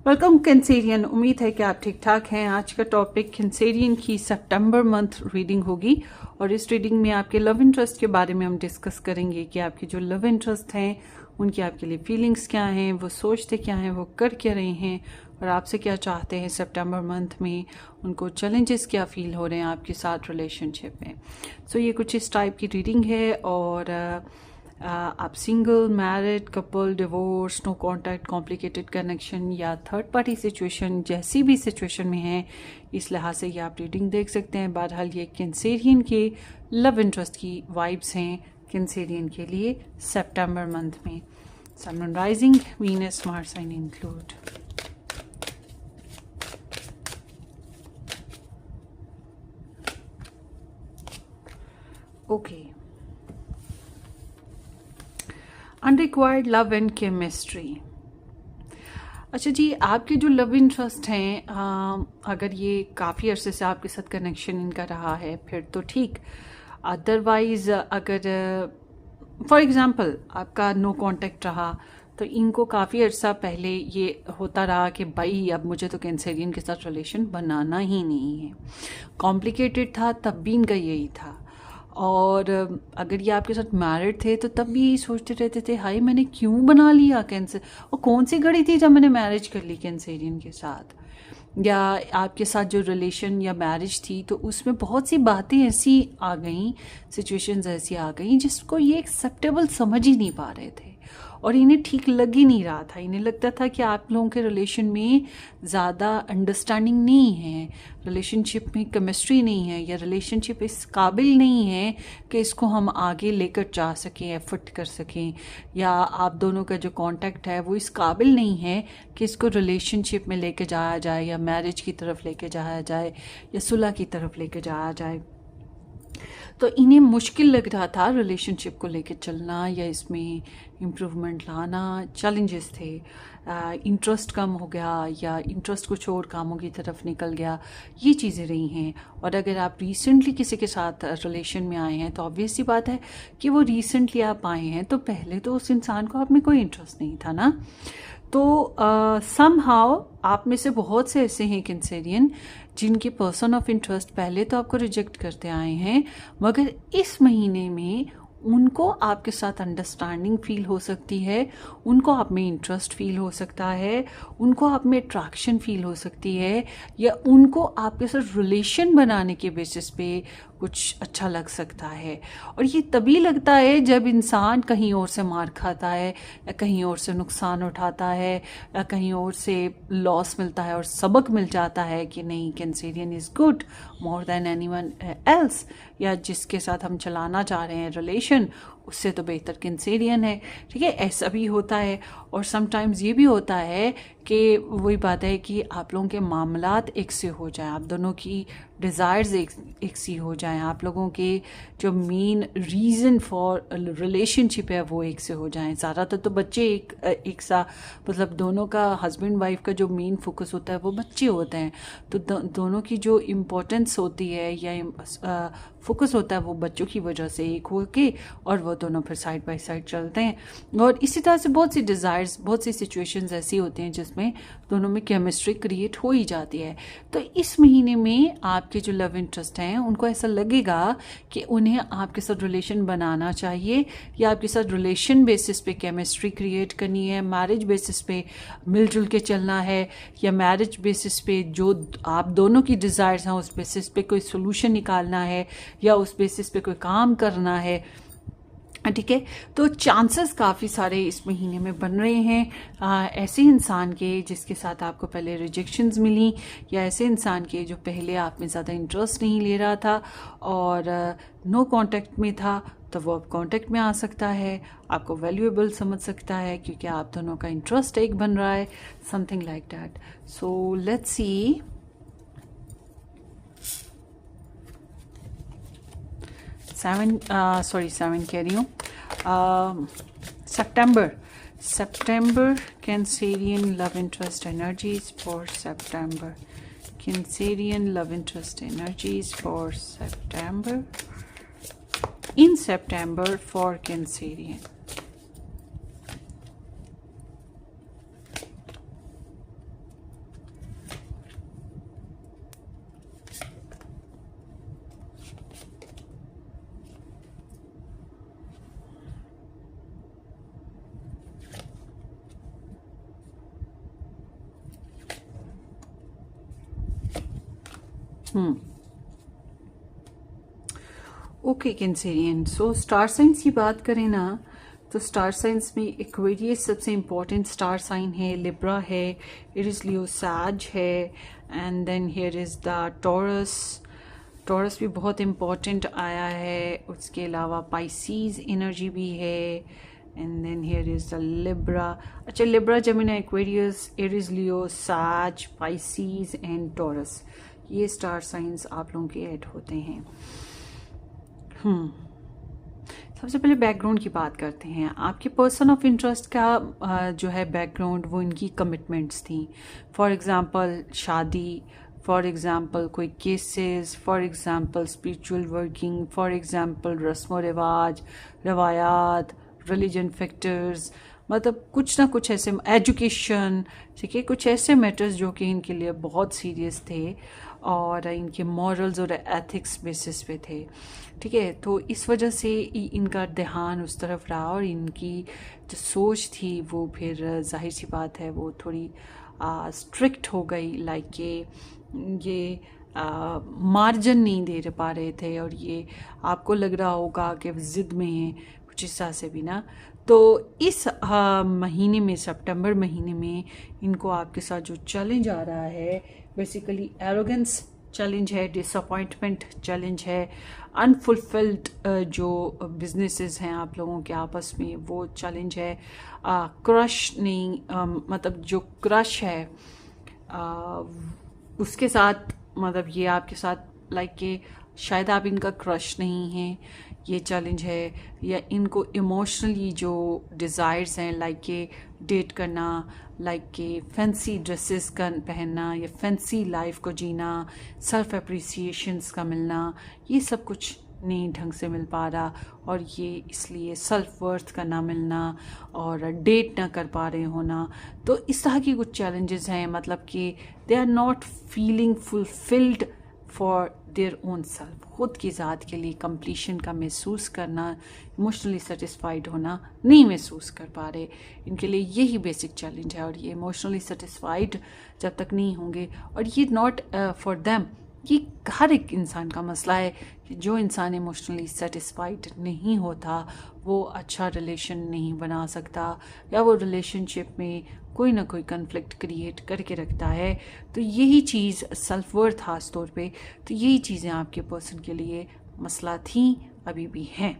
Welcome Cancerian. उम्मीद है कि आप ठीक ठाक हैं। आज का टॉपिक कैंसेरियन की सितंबर मंथ रीडिंग होगी और इस रीडिंग में आपके लव इंटरेस्ट के बारे में हम डिस्कस करेंगे कि आपके जो लव इंटरेस्ट हैं उनकी आपके लिए फीलिंग्स क्या हैं, वो सोचते क्या हैं, वो कर क्या रहे हैं और आपसे क्या चाहते हैं सितंबर मंथ में, उनको चैलेंजेस क्या फील हो रहे हैं आपके साथ रिलेशनशिप में। सो ये कुछ इस टाइप की रीडिंग है और आप single, married, couple, divorce, no contact, complicated connection या थर्ड पार्टी सिचुएशन, जैसी भी सिचुएशन में हैं, इस लिहाज से ये आप रीडिंग देख सकते हैं। बहरहाल ये कैंसेरियन के लव इंटरेस्ट की वाइब्स हैं कैंसेरियन के लिए सितंबर मंथ में। Sun, rising, Venus, Mars sign include. Okay, unrequired love and chemistry. अच्छा जी, आपके जो लव इंटरेस्ट हैं, अगर ये काफ़ी अरसे से आपके साथ कनेक्शन इनका रहा है फिर तो ठीक। अदरवाइज़ अगर फॉर एग्ज़ाम्पल आपका नो कांटेक्ट रहा तो इनको काफ़ी अर्सा पहले ये होता रहा कि भाई अब मुझे तो कैंसेरियन के साथ रिलेशन बनाना ही नहीं है। कॉम्प्लिकेटेड था तब भी इनका यही था। और अगर ये आपके साथ मैरिड थे तो तब भी यही सोचते रहते थे, हाय मैंने क्यों बना लिया कैंसर, और कौन सी घड़ी थी जब मैंने मैरिज कर ली कैंसेरियन के साथ। या आपके साथ जो रिलेशन या मैरिज थी तो उसमें बहुत सी बातें ऐसी आ गई, सिचुएशंस ऐसी आ गई जिसको ये एक्सेप्टेबल समझ ही नहीं पा रहे थे और इन्हें ठीक लग ही नहीं रहा था। इन्हें लगता था कि आप लोगों के रिलेशन में ज़्यादा अंडरस्टैंडिंग नहीं है, रिलेशनशिप में केमिस्ट्री नहीं है, या रिलेशनशिप इस काबिल नहीं है कि इसको हम आगे लेकर जा सकें, एफर्ट कर सकें, या आप दोनों का जो कांटेक्ट है वो इस काबिल नहीं है कि इसको रिलेशनशिप में लेके जाया जाए या मैरिज की तरफ लेके जाया जाए या सुलह की तरफ लेके जाया जाए। तो इन्हें मुश्किल लग रहा था रिलेशनशिप को लेकर चलना या इसमें इम्प्रूवमेंट लाना। चैलेंजेस थे, इंटरेस्ट कम हो गया या इंटरेस्ट कुछ और कामों की तरफ निकल गया, ये चीज़ें रही हैं। और अगर आप रिसेंटली किसी के साथ रिलेशन में आए हैं तो ऑब्वियस सी बात है कि वो रिसेंटली आप आए हैं तो पहले तो उस इंसान को आप में कोई इंटरेस्ट नहीं था ना। तो समहाउ आप में से बहुत से ऐसे हैं कैंसेरियन जिनके पर्सन ऑफ इंटरेस्ट पहले तो आपको रिजेक्ट करते आए हैं, मगर इस महीने में उनको आपके साथ अंडरस्टैंडिंग फील हो सकती है, उनको आप में इंटरेस्ट फील हो सकता है, उनको आप में अट्रैक्शन फील हो सकती है, या उनको आपके साथ रिलेशन बनाने के बेसिस पे कुछ अच्छा लग सकता है। और ये तभी लगता है जब इंसान कहीं और से मार खाता है या कहीं और से नुकसान उठाता है या कहीं और से लॉस मिलता है और सबक मिल जाता है कि नहीं, Cancerian is good more than anyone else, या जिसके साथ हम चलाना चाह रहे हैं रिलेशन उससे तो बेहतर कैंसेरियन है। ठीक है, ऐसा भी होता है। और समटाइम्स ये भी होता है कि वही बात है कि आप लोगों के मामलात एक से हो जाएं, आप दोनों की डिज़ायर्स एक सी हो जाएं, आप लोगों के जो मेन रीज़न फॉर रिलेशनशिप है वो एक से हो जाएं। ज़्यादातर तो बच्चे एक सा, मतलब दोनों का हस्बैंड वाइफ का जो मेन फोकस होता है वो बच्चे होते हैं। तो दोनों की जो इम्पोर्टेंस होती है या फोकस होता है वो बच्चों की वजह से एक हो के, और वो दोनों फिर साइड बाय साइड चलते हैं। और इसी तरह से बहुत सी डिज़ायर्स, बहुत सी सिचुएशंस ऐसी होती हैं जिसमें दोनों में केमिस्ट्री क्रिएट हो ही जाती है। तो इस महीने में आपके जो लव इंटरेस्ट हैं उनको ऐसा लगेगा कि उन्हें आपके साथ रिलेशन बनाना चाहिए या आपके साथ रिलेशन बेसिस पे केमिस्ट्री क्रिएट करनी है, मैरिज बेसिस पे मिलजुल के चलना है, या मैरिज बेसिस पे जो आप दोनों की डिज़ायर्स हैं उस बेसिस पे कोई सोल्यूशन निकालना है या उस बेसिस पे कोई काम करना है। ठीक है, तो चांसेस काफ़ी सारे इस महीने में बन रहे हैं ऐसे इंसान के जिसके साथ आपको पहले रिजेक्शंस मिली, या ऐसे इंसान के जो पहले आप में ज़्यादा इंटरेस्ट नहीं ले रहा था और नो कांटेक्ट में था, तो वो अब कांटेक्ट में आ सकता है, आपको वैल्यूएबल समझ सकता है क्योंकि आप दोनों का इंटरेस्ट एक बन रहा है, something like that. So let's see. Seven कह रही हूँ, September Cancerian love interest energies for September. Cancerian love interest energies for September. In September for Cancerian. Hmm. Okay Cancerian, so star science की बात करें ना, तो स्टार साइंस में Aquarius सबसे इम्पोर्टेंट स्टार साइन है, लिब्रा है, एरिस लियो सैज है, and then here is the Taurus. Taurus भी बहुत इम्पोर्टेंट आया है, उसके अलावा पाइसीज एनर्जी भी है, and then here is the Libra. अच्छा, Libra, Gemini, Aquarius, Aries Leo Sag, Pisces and Taurus, ये स्टार साइंस आप लोगों के ऐड होते हैं। सबसे पहले बैकग्राउंड की बात करते हैं। आपके पर्सन ऑफ इंटरेस्ट का जो है बैकग्राउंड, वो इनकी कमिटमेंट्स थी। फॉर एग्जांपल शादी, फॉर एग्जांपल कोई cases, for example spiritual working, for example रस्म व रिवाज, रवायात, रिलीजन फैक्टर्स, मतलब कुछ ना कुछ ऐसे, एजुकेशन, ठीक है, कुछ ऐसे मैटर्स जो कि इनके लिए बहुत सीरियस थे और इनके मॉरल्स और एथिक्स बेसिस पे थे, ठीक है। तो इस वजह से इनका ध्यान उस तरफ रहा और इनकी जो सोच थी वो फिर जाहिर सी बात है वो थोड़ी स्ट्रिक्ट हो गई। लाइक ये मार्जिन नहीं दे पा रहे थे और ये आपको लग रहा होगा कि ज़िद में है कुछ हिस्सा से भी ना। तो इस महीने में, सितंबर महीने में, इनको आपके साथ जो चैलेंज आ रहा है बेसिकली एरोगेंस चैलेंज है, डिसअपॉइंटमेंट चैलेंज है, अनफुलफिल्ड जो बिजनेसेस हैं आप लोगों के आपस में वो चैलेंज है, क्रश नहीं, मतलब जो क्रश है उसके साथ, मतलब ये आपके साथ लाइक के शायद आप इनका क्रश नहीं है, ये चैलेंज है। या इनको इमोशनली जो डिज़ायर्स हैं, लाइक के डेट करना, लाइक के फैंसी ड्रेसेस का पहनना या फैंसी लाइफ को जीना, सेल्फ अप्रिसिएशंस का मिलना, ये सब कुछ नहीं ढंग से मिल पा रहा और ये इसलिए सेल्फ वर्थ का ना मिलना और डेट ना कर पा रहे होना। तो इस तरह की कुछ चैलेंजेस हैं, मतलब कि they are not feeling fulfilled for their own self, खुद की ज़ात के लिए कंप्लीशन का महसूस करना, इमोशनली सेटिस्फाइड होना नहीं महसूस कर पा रहे। इनके लिए यही बेसिक चैलेंज है और ये इमोशनली सेटिस्फाइड जब तक नहीं होंगे, और ये नॉट फॉर देम, ये हर एक इंसान का मसला है कि जो इंसान इमोशनली सेटिस्फाइड नहीं होता वो अच्छा रिलेशन नहीं बना सकता या वो रिलेशनशिप में कोई ना कोई कन्फ्लिक्ट क्रिएट करके रखता है। तो यही चीज़ सेल्फ वर्थ खास तौर पे, तो यही चीज़ें आपके पर्सन के लिए मसला थी, अभी भी हैं।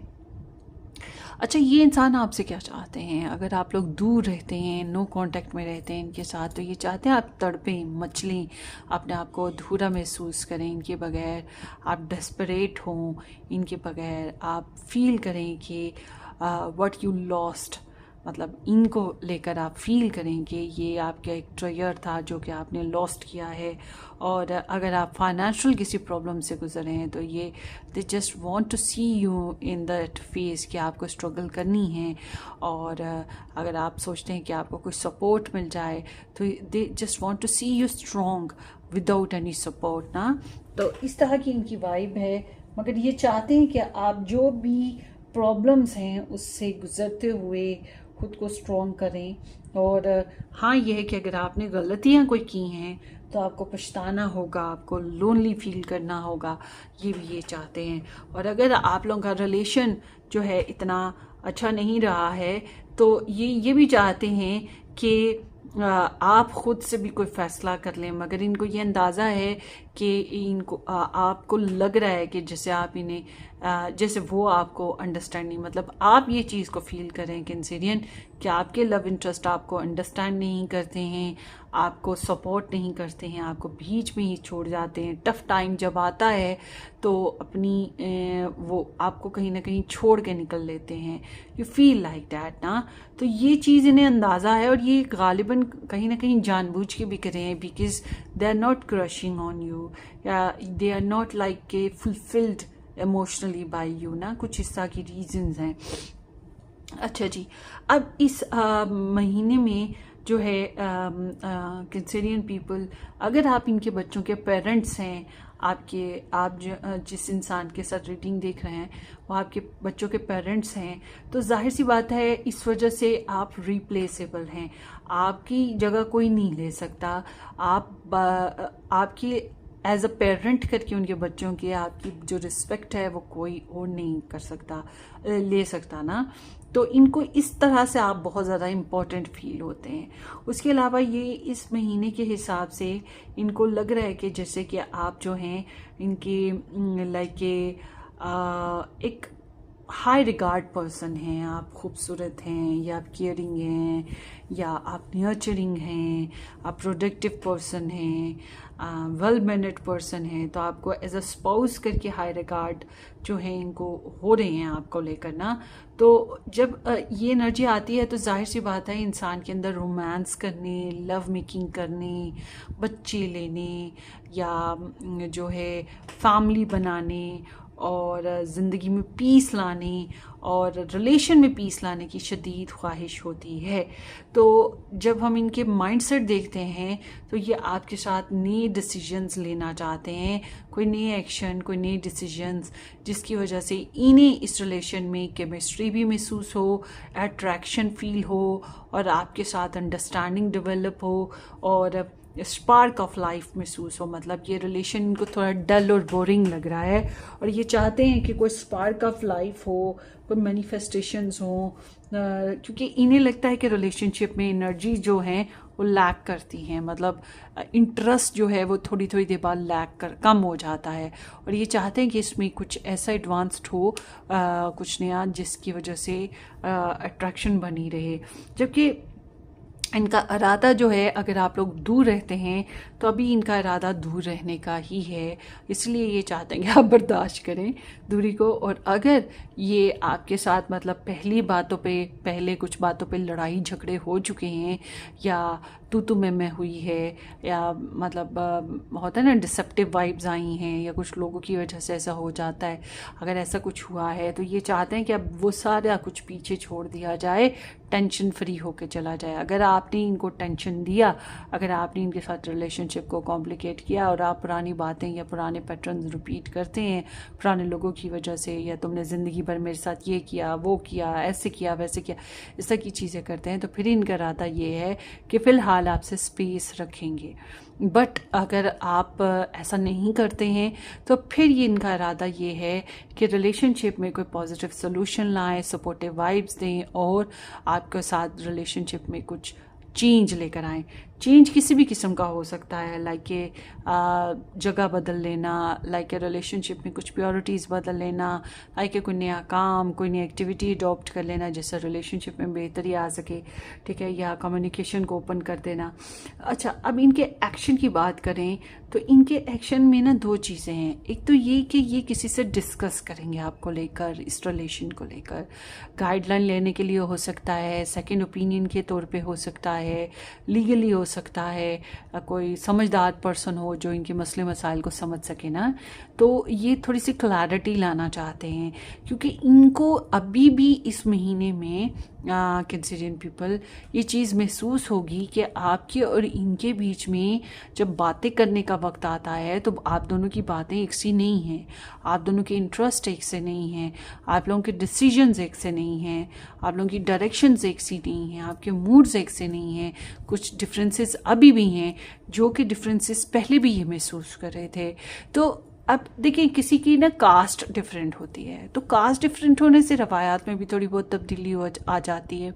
अच्छा, ये इंसान आपसे क्या चाहते हैं? अगर आप लोग दूर रहते हैं, नो कांटेक्ट में रहते हैं इनके साथ, तो ये चाहते हैं आप तड़पें, मचलें, अपने आप को अधूरा महसूस करें इनके बगैर, आप डेस्परेट हों इनके बगैर, आप फील करें कि व्हाट यू लॉस्ट, मतलब इनको लेकर आप फील करें कि ये आपका एक ट्रिगर था जो कि आपने लॉस्ट किया है। और अगर आप फाइनेंशियल किसी प्रॉब्लम से गुजर रहे हैं तो ये they just want to see you in that phase कि आपको स्ट्रगल करनी है। और अगर आप सोचते हैं कि आपको कोई सपोर्ट मिल जाए तो they just want to see you strong without any support ना। तो इस तरह की इनकी वाइब है, मगर ये चाहते हैं कि आप जो भी प्रॉब्लम्स हैं उससे गुजरते हुए खुद को स्ट्रॉन्ग करें। और हाँ, यह है कि अगर आपने गलतियाँ कोई की हैं तो आपको पछताना होगा, आपको लोनली फील करना होगा, ये भी ये चाहते हैं। और अगर आप लोगों का रिलेशन जो है इतना अच्छा नहीं रहा है तो ये भी चाहते हैं कि आप खुद से भी कोई फ़ैसला कर लें, मगर इनको ये अंदाज़ा है कि इनको आपको लग रहा है कि जैसे आप इन्हें जैसे वो आपको अंडरस्टैंड नहीं, मतलब आप ये चीज़ को फील करें कैंसेरियन कि आपके लव इंटरेस्ट आपको अंडरस्टैंड नहीं करते हैं, आपको सपोर्ट नहीं करते हैं, आपको बीच में ही छोड़ जाते हैं। टफ़ टाइम जब आता है तो अपनी वो आपको कहीं ना कहीं छोड़ के निकल लेते हैं, यू फील लाइक दैट ना। तो ये चीज़ इन्हें अंदाज़ा है और ये गालिबन कहीं ना कहीं जानबूझ के भी करें हैं, because they are not crushing on you या they are not like a fulfilled emotionally by you ना, कुछ इस तरह की रीजंस हैं। अच्छा जी, अब इस महीने में जो है कैंसेरियन पीपल, अगर आप इनके बच्चों के पेरेंट्स हैं, आप जिस इंसान के साथ रीडिंग देख रहे हैं वो आपके बच्चों के पेरेंट्स हैं, तो जाहिर सी बात है इस वजह से आप रिप्लेसेबल हैं, आपकी जगह कोई नहीं ले सकता। आपकी एज अ पेरेंट करके उनके बच्चों की आपकी जो रिस्पेक्ट है वो कोई और नहीं कर सकता, ले सकता ना। तो इनको इस तरह से आप बहुत ज़्यादा इम्पोर्टेंट फील होते हैं। उसके अलावा ये इस महीने के हिसाब से इनको लग रहा है कि जैसे कि आप जो हैं इनके लाइक एक हाई रिगार्ड पर्सन हैं, आप खूबसूरत हैं, या आप केयरिंग हैं, या आप नर्चरिंग हैं, आप प्रोडक्टिव पर्सन हैं, वेल मैनर्ड पर्सन हैं। तो आपको एज अ स्पाउस करके हाई रिगार्ड जो है इनको हो रहे हैं आपको लेकर ना। तो जब ये एनर्जी आती है तो जाहिर सी बात है इंसान के अंदर रोमांस करने, लव मेकिंग करने, बच्चे लेने, या जो है फैमिली बनाने और ज़िंदगी में पीस लाने और रिलेशन में पीस लाने की शदीद ख्वाहिश होती है। तो जब हम इनके माइंडसेट देखते हैं तो ये आपके साथ नए डिसीजंस लेना चाहते हैं, कोई नए एक्शन, कोई नए डिसीजंस, जिसकी वजह से इन्हें इस रिलेशन में केमिस्ट्री भी महसूस हो, अट्रैक्शन फील हो, और आपके साथ अंडरस्टैंडिंग डेवलप हो, और स्पार्क ऑफ लाइफ महसूस हो। मतलब ये रिलेशन इनको थोड़ा डल और बोरिंग लग रहा है और ये चाहते हैं कि कोई स्पार्क ऑफ लाइफ हो, कोई मैनिफेस्टेशंस हो, क्योंकि इन्हें लगता है कि रिलेशनशिप में एनर्जी जो है वो लैक करती हैं। मतलब इंटरेस्ट जो है वो थोड़ी थोड़ी देर बाद कम हो जाता है, और ये चाहते हैं कि इसमें कुछ ऐसा एडवांस्ड हो, कुछ नया, जिसकी वजह से अट्रैक्शन बनी रहे। जबकि इनका इरादा जो है, अगर आप लोग दूर रहते हैं तो अभी इनका इरादा दूर रहने का ही है, इसलिए ये चाहते हैं कि आप बर्दाश्त करें दूरी को। और अगर ये आपके साथ मतलब पहले कुछ बातों पे लड़ाई झगड़े हो चुके हैं, या तू मैं हुई है, या मतलब होता है ना डिसेप्टिव वाइब्स आई हैं, या कुछ लोगों की वजह से ऐसा हो जाता है, अगर ऐसा कुछ हुआ है तो ये चाहते हैं कि अब वो सारा कुछ पीछे छोड़ दिया जाए, टेंशन फ्री होके चला जाए। अगर आपने इनको टेंशन दिया, अगर आपने इनके साथ रिलेशनशिप को कॉम्प्लिकेट किया और आप पुरानी बातें या पुराने पैटर्न्स रिपीट करते हैं पुराने लोगों की वजह से, या तुमने ज़िंदगी भर मेरे साथ ये किया, वो किया, ऐसे किया, वैसे किया, इस तरह की चीज़ें करते हैं, तो फिर इनका इरादा ये है कि फ़िलहाल आपसे स्पेस रखेंगे। बट अगर आप ऐसा नहीं करते हैं तो फिर ये इनका इरादा ये है कि रिलेशनशिप में कोई पॉजिटिव सोल्यूशन लाएं, सपोर्टिव वाइब्स दें, और आपके साथ रिलेशनशिप में कुछ चेंज लेकर आएँ। चेंज किसी भी किस्म का हो सकता है, लाइक जगह बदल लेना, लाइक रिलेशनशिप में कुछ प्योरिटीज़ बदल लेना, लाइक कोई नया काम, कोई नई एक्टिविटी अडॉप्ट कर लेना जिससे रिलेशनशिप में बेहतरी आ सके, ठीक है, या कम्युनिकेशन को ओपन कर देना। अच्छा, अब इनके एक्शन की बात करें तो इनके एक्शन में ना दो चीज़ें हैं। एक तो ये कि ये किसी से डिस्कस करेंगे आपको लेकर, इस रिलेशन को लेकर, गाइडलाइन लेने के लिए हो सकता है, सेकंड ओपिनियन के तौर पे हो सकता है, लीगली हो सकता है, कोई समझदार पर्सन हो जो इनके मसले मसाइल को समझ सके ना। तो ये थोड़ी सी क्लैरिटी लाना चाहते हैं, क्योंकि इनको अभी भी इस महीने में कैंसरियन पीपल ये चीज़ महसूस होगी कि आपके और इनके बीच में जब बातें करने का वक्त आता है तो आप दोनों की बातें एक सी नहीं हैं, आप दोनों के इंटरेस्ट एक से नहीं हैं, आप लोगों के डिसीजंस एक से नहीं हैं, आप लोगों की डायरेक्शंस एक सी नहीं हैं, आपके मूड्स एक से नहीं हैं, कुछ डिफरेंसेस अभी भी हैं, जो कि डिफरेंसेस पहले भी ये महसूस कर रहे थे। तो अब देखिए, किसी की ना कास्ट डिफरेंट होती है, तो कास्ट डिफरेंट होने से रवायात में भी थोड़ी बहुत तब्दीली आ जाती है।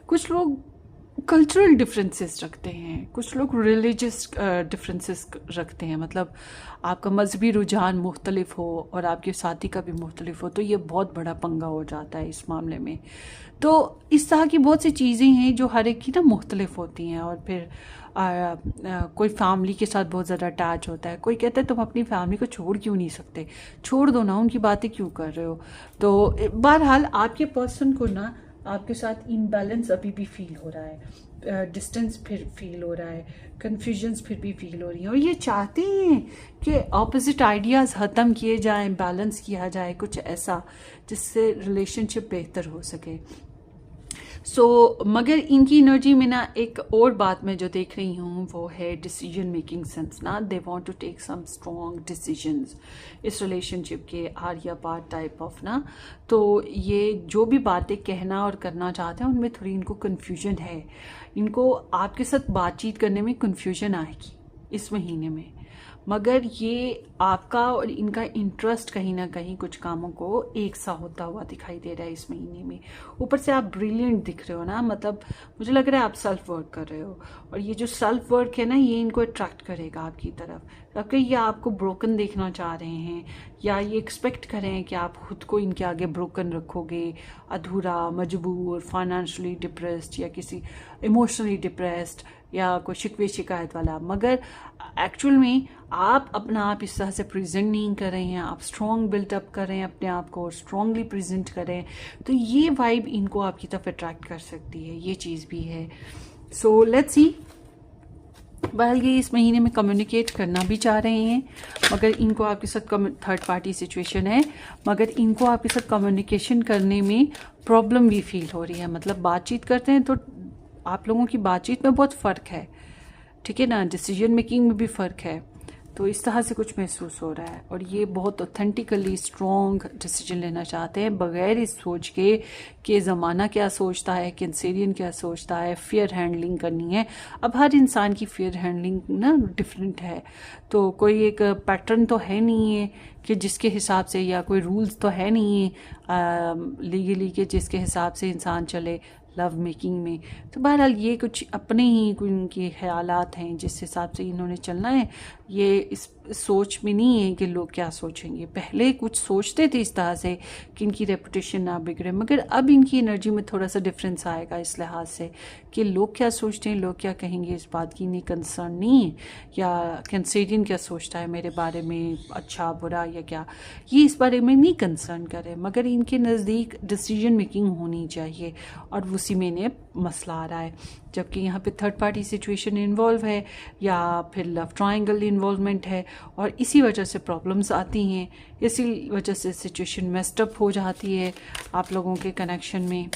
कुछ लोग कल्चरल डिफरेंसेस रखते हैं, कुछ लोग रिलीजियस डिफरेंसेस रखते हैं, मतलब आपका मजहबी रुझान मुख्तलिफ हो और आपके साथी का भी मुख्तलिफ हो, तो ये बहुत बड़ा पंगा हो जाता है इस मामले में। तो इस तरह की बहुत सी चीज़ें हैं जो हर एक की ना मुख्तलिफ होती हैं। और फिर कोई फैमिली के साथ बहुत ज़्यादा अटैच होता है, कोई कहता है तुम अपनी फैमिली को छोड़ क्यों नहीं सकते, छोड़ दो ना, उनकी बातें क्यों कर रहे हो। तो बहरहाल आपके पर्सन को ना आपके साथ इम्बैलेंस अभी भी फील हो रहा है, डिस्टेंस फिर फील हो रहा है, कन्फ्यूजन्स फिर भी फील हो रही हैं, और ये चाहते हैं कि ऑपोजिट आइडियाज़ ख़त्म किए जाएं, बैलेंस किया जाए, कुछ ऐसा जिससे रिलेशनशिप बेहतर हो सके। मगर इनकी एनर्जी में ना एक और बात मैं जो देख रही हूँ वो है डिसीजन मेकिंग सेंस ना। They want to take some strong decisions इस रिलेशनशिप के, आर या पार टाइप ऑफ ना। तो ये जो भी बातें कहना और करना चाहते हैं उनमें थोड़ी इनको कन्फ्यूजन है, इनको आपके साथ बातचीत करने में कन्फ्यूजन आएगी इस महीने में। मगर ये आपका और इनका इंटरेस्ट कहीं ना कहीं कुछ कामों को एक सा होता हुआ दिखाई दे रहा है इस महीने में। ऊपर से आप ब्रिलियंट दिख रहे हो ना, मतलब मुझे लग रहा है आप सेल्फ वर्क कर रहे हो, और ये जो सेल्फ वर्क है ना ये इनको अट्रैक्ट करेगा आपकी तरफ। अगर ये आपको ब्रोकन देखना चाह रहे हैं या ये एक्सपेक्ट कर रहे हैं कि आप खुद को इनके आगे ब्रोकन रखोगे, अधूरा, मजबूर, फाइनेंशियली डिप्रेस्ड या किसी इमोशनली डिप्रेस्ड या कोई शिकवे शिकायत वाला, मगर एक्चुअल में आप अपना आप इस तरह से प्रेजेंट नहीं कर रहे हैं, आप स्ट्रॉन्ग बिल्टअप कर रहे हैं अपने आप को, स्ट्रांगली प्रेजेंट कर रहे हैं, तो ये वाइब इनको आपकी तरफ अट्रैक्ट कर सकती है, ये चीज़ भी है। सो लेट्स सी, बहरहाल ये इस महीने में कम्युनिकेट करना भी चाह रहे हैं, मगर इनको आपके साथ थर्ड पार्टी सिचुएशन है, मगर इनको आपके साथ कम्युनिकेशन करने में प्रॉब्लम भी फील हो रही है। मतलब बातचीत करते हैं तो आप लोगों की बातचीत में बहुत फ़र्क है, ठीक है ना, डिसीजन मेकिंग में भी फ़र्क है, तो इस तरह से कुछ महसूस हो रहा है। और ये बहुत ऑथेंटिकली स्ट्रॉन्ग डिसीजन लेना चाहते हैं बगैर इस सोच के कि ज़माना क्या सोचता है, कैंसेरियन क्या सोचता है। फेयर हैंडलिंग करनी है। अब हर इंसान की फेयर हैंडलिंग ना डिफरेंट है, तो कोई एक पैटर्न तो है नहीं है कि जिसके हिसाब से, या कोई रूल्स तो है नहीं है लीगली के जिसके हिसाब से इंसान चले लव मेकिंग में। तो बहरहाल ये कुछ अपने ही उनके ख्यालात हैं जिस हिसाब से इन्होंने चलना है। ये इस सोच में नहीं है कि लोग क्या सोचेंगे। पहले कुछ सोचते थे इस तरह से कि इनकी रेपुटेशन ना बिगड़े, मगर अब इनकी एनर्जी में थोड़ा सा डिफरेंस आएगा इस लिहाज से कि लोग क्या सोचते हैं, लोग क्या कहेंगे, इस बात की इन्हें कंसर्न नहीं है, या कैंसेरियन क्या सोचता है मेरे बारे में, अच्छा बुरा या क्या, ये इस बारे में नहीं कंसर्न करे, मगर इनके नज़दीक डिसीजन मेकिंग होनी चाहिए, और उसी में इन्हें मसला आ रहा है। जबकि यहाँ पे थर्ड पार्टी सिचुएशन इन्वॉल्व है या फिर लव ट्रायंगल इन्वॉल्वमेंट है, और इसी वजह से प्रॉब्लम्स आती हैं, इसी वजह से सिचुएशन मेस्ड अप हो जाती है आप लोगों के कनेक्शन में।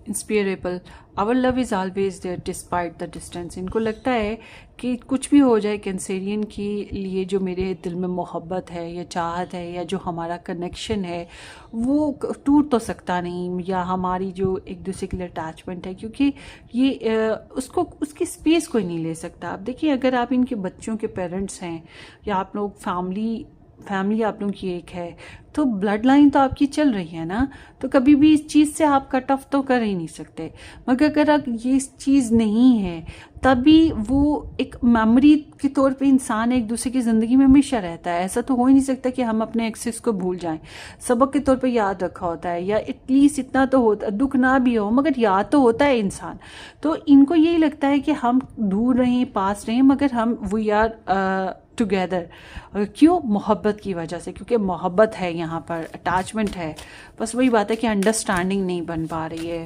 Inseparable, our love is always there despite the distance. इनको लगता है कि कुछ भी हो जाए, कैंसेरियन के लिए जो मेरे दिल में मोहब्बत है या चाहत है या जो हमारा कनेक्शन है वो टूट तो सकता नहीं, या हमारी जो एक दूसरे के लिए अटैचमेंट है, क्योंकि ये उसको उसकी स्पेस कोई नहीं ले सकता। अब देखिए, अगर आप इनके बच्चों के पेरेंट्स हैं या आप लोग फैमिली आप लोगों की एक है, तो ब्लड लाइन तो आपकी चल रही है ना, तो कभी भी इस चीज़ से आप कट ऑफ तो कर ही नहीं सकते। मगर अगर आप ये चीज़ नहीं है, तभी वो एक मेमोरी के तौर पे इंसान एक दूसरे की ज़िंदगी में हमेशा रहता है। ऐसा तो हो ही नहीं सकता कि हम अपने एक्सेस को भूल जाएं। सबक के तौर पे याद रखा होता है, या एटलीस्ट इतना तो होता, दुख ना भी हो मगर याद तो होता है इंसान। तो इनको यही लगता है कि हम दूर रहें, पास रहें, मगर हम वी आर टुगेदर। क्यों? मोहब्बत की वजह से, क्योंकि मोहब्बत है यहाँ पर, अटैचमेंट है। बस वही बात है कि अंडरस्टैंडिंग नहीं बन पा रही है,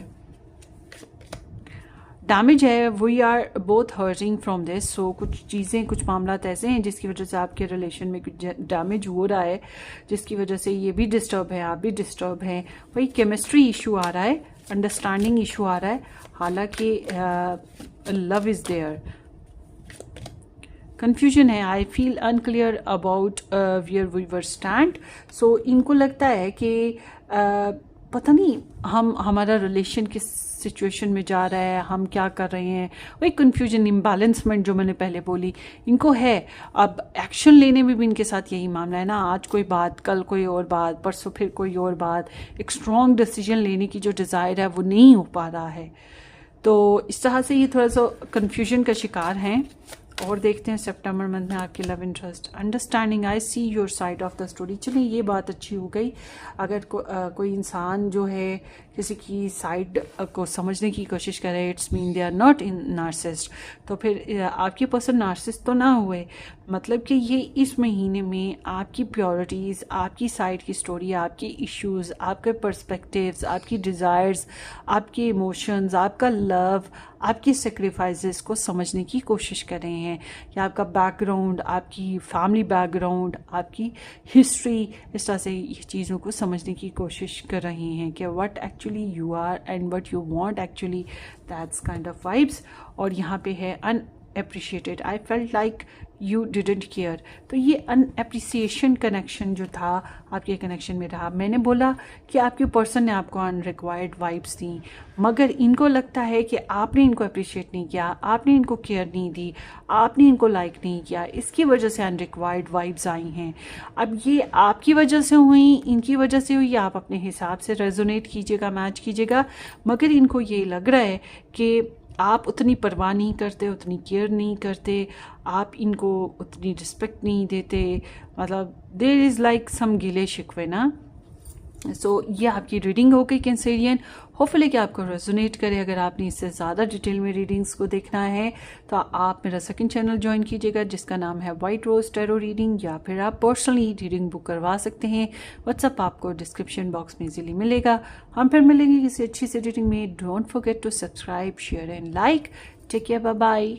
डैमेज है। We are both hurting from this. So कुछ चीज़ें, कुछ मामला ऐसे हैं जिसकी वजह से आपके रिलेशन में कुछ डैमेज हो रहा है, जिसकी वजह से ये भी डिस्टर्ब है, आप भी डिस्टर्ब हैं। वही केमिस्ट्री इशू आ रहा है, अंडरस्टैंडिंग इशू आ रहा है, हालांकि लव इज़ देयर। कन्फ्यूजन है, I feel unclear about where we were stand. So इनको लगता है कि पता नहीं हमारा रिलेशन किस सिचुएशन में जा रहा है, हम क्या कर रहे हैं। वही कन्फ्यूजन, इम्बैलेंसमेंट जो मैंने पहले बोली इनको है। अब एक्शन लेने में भी इनके साथ यही मामला है ना, आज कोई बात, कल कोई और बात, परसों फिर कोई और बात। एक स्ट्रॉन्ग डिसीजन लेने की जो डिज़ायर है वो नहीं हो पा रहा है, तो इस तरह से ये थोड़ा सा कन्फ्यूजन का शिकार हैं। और देखते हैं सितंबर मंथ में आपकी love interest, understanding, I see your side of the story. चलिए ये बात अच्छी हो गई। अगर कोई इंसान जो है किसी की साइड को समझने की कोशिश करे, it's mean they are not in narcissist, तो फिर आपके पर्सन नार्सिस्ट तो ना हुए। मतलब कि ये इस महीने में आपकी प्योरिटीज़, आपकी साइड की स्टोरी, आपके इश्यूज़, आपके पर्सपेक्टिव्स, आपकी डिज़ायर्स, आपके इमोशंस, आपका लव, आपकी सेक्रीफाइसेस को समझने की कोशिश कर रहे हैं, या आपका बैकग्राउंड, आपकी फैमिली बैकग्राउंड, आपकी हिस्ट्री, इस तरह से ये चीज़ों को समझने की कोशिश कर रहे हैं कि what actually you are and what you want actually, that's kind of vibes. और यहाँ पे है appreciated, I felt like you didn't care. तो ये अनएप्रिसिएशन कनेक्शन जो था आपके कनेक्शन में रहा। मैंने बोला कि आपके पर्सन ने आपको अनरिक्वायर्ड वाइब्स दी, मगर इनको लगता है कि आपने इनको अप्रिशिएट नहीं किया, आपने इनको केयर नहीं दी, आपने इनको लाइक नहीं किया, इसकी वजह से अनरिक्वायर्ड वाइब्स आई हैं। अब ये आपकी वजह से हुई, इनकी वजह से हुई, आप अपने हिसाब से रेजोनेट कीजिएगा, मैच कीजिएगा, मगर इनको ये लग रहा है कि आप उतनी परवाह नहीं करते, उतनी केयर नहीं करते, आप इनको उतनी रिस्पेक्ट नहीं देते, मतलब देयर इज़ लाइक सम गिले शिकवे ना। सो ये आपकी रीडिंग हो गई कैंसेरियन। होपफुली कि आपको रेजोनेट करे। अगर आपने इससे ज़्यादा डिटेल में रीडिंग्स को देखना है तो आप मेरा सेकंड चैनल ज्वाइन कीजिएगा जिसका नाम है वाइट रोज टैरो रीडिंग, या फिर आप पर्सनली रीडिंग बुक करवा सकते हैं। व्हाट्सअप आपको डिस्क्रिप्शन बॉक्स में इजीली मिलेगा। हम फिर मिलेंगे किसी अच्छी सी रीडिंग में। Don't forget to subscribe, share and like. Take care, bye bye.